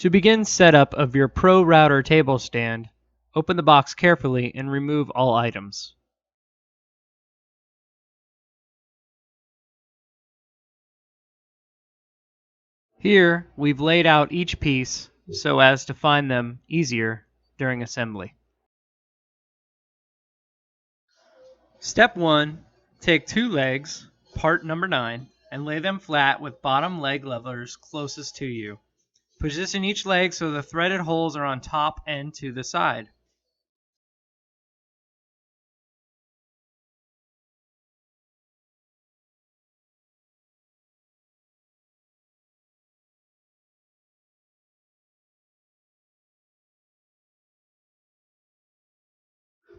To begin setup of your Pro Router table stand, open the box carefully and remove all items. Here, we've laid out each piece so as to find them easier during assembly. Step 1. Take 2 legs, part number 9, and lay them flat with bottom leg levers closest to you. Position each leg so the threaded holes are on top and to the side.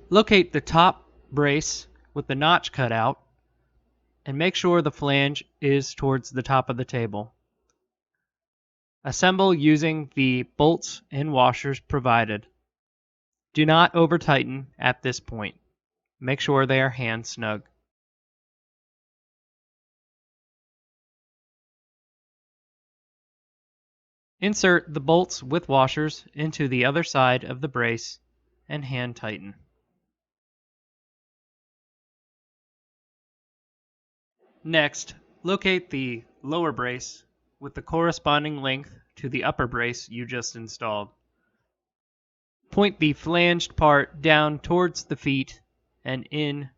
Locate the top brace with the notch cut out and make sure the flange is towards the top of the table. Assemble using the bolts and washers provided. Do not over tighten at this point. Make sure they are hand snug. Insert the bolts with washers into the other side of the brace and hand tighten. Next, locate the lower brace with the corresponding length to the upper brace you just installed. Point the flanged part down towards the feet and in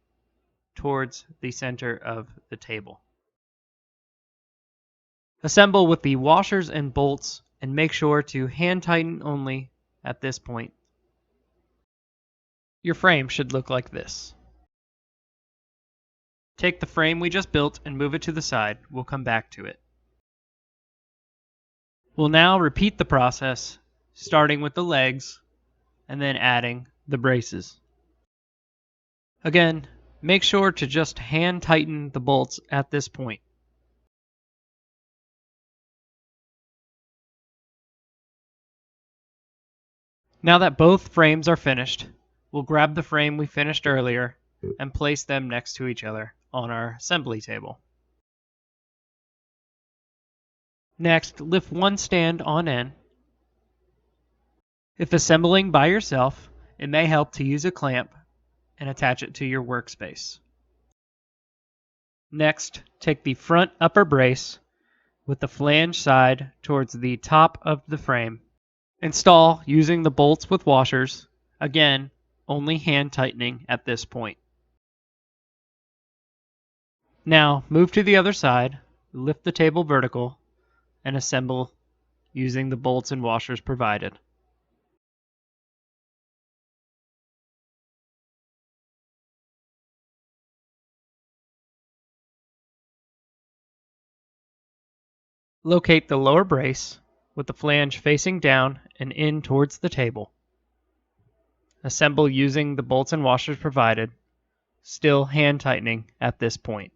towards the center of the table. Assemble with the washers and bolts and make sure to hand tighten only at this point. Your frame should look like this. Take the frame we just built and move it to the side. We'll come back to it. We'll now repeat the process, starting with the legs and then adding the braces. Again, make sure to just hand tighten the bolts at this point. Now that both frames are finished, we'll grab the frame we finished earlier and place them next to each other on our assembly table. Next, lift one stand on end. If assembling by yourself, it may help to use a clamp and attach it to your workspace. Next, take the front upper brace with the flange side towards the top of the frame. Install using the bolts with washers, again, only hand tightening at this point. Now, move to the other side, lift the table vertical, and assemble using the bolts and washers provided. Locate the lower brace with the flange facing down and in towards the table. Assemble using the bolts and washers provided, still hand tightening at this point.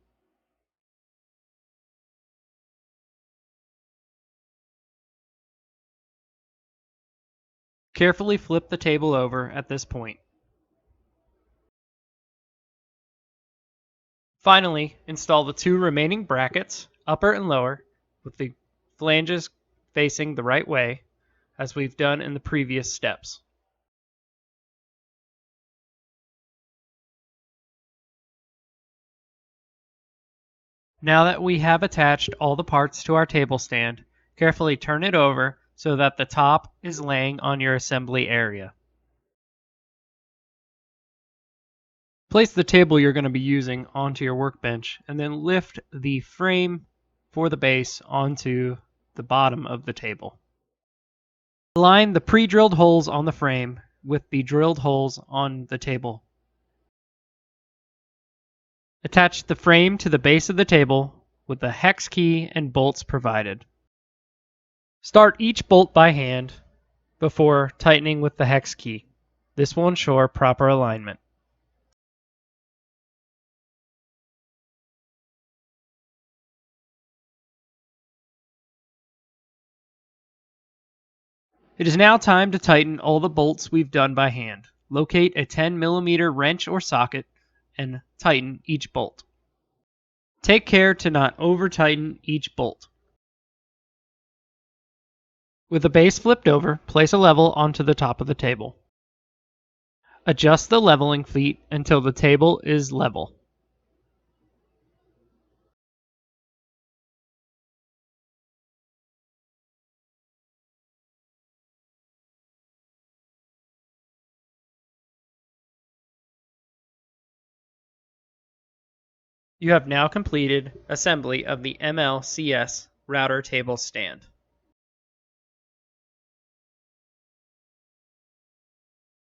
Carefully flip the table over at this point. Finally, install the 2 remaining brackets, upper and lower, with the flanges facing the right way, as we've done in the previous steps. Now that we have attached all the parts to our table stand, carefully turn it over so that the top is laying on your assembly area. Place the table you're going to be using onto your workbench and then lift the frame for the base onto the bottom of the table. Align the pre-drilled holes on the frame with the drilled holes on the table. Attach the frame to the base of the table with the hex key and bolts provided. Start each bolt by hand before tightening with the hex key. This will ensure proper alignment. It is now time to tighten all the bolts we've done by hand. Locate a 10mm wrench or socket and tighten each bolt. Take care to not over-tighten each bolt. With the base flipped over, place a level onto the top of the table. Adjust the leveling feet until the table is level. You have now completed assembly of the MLCS router table stand.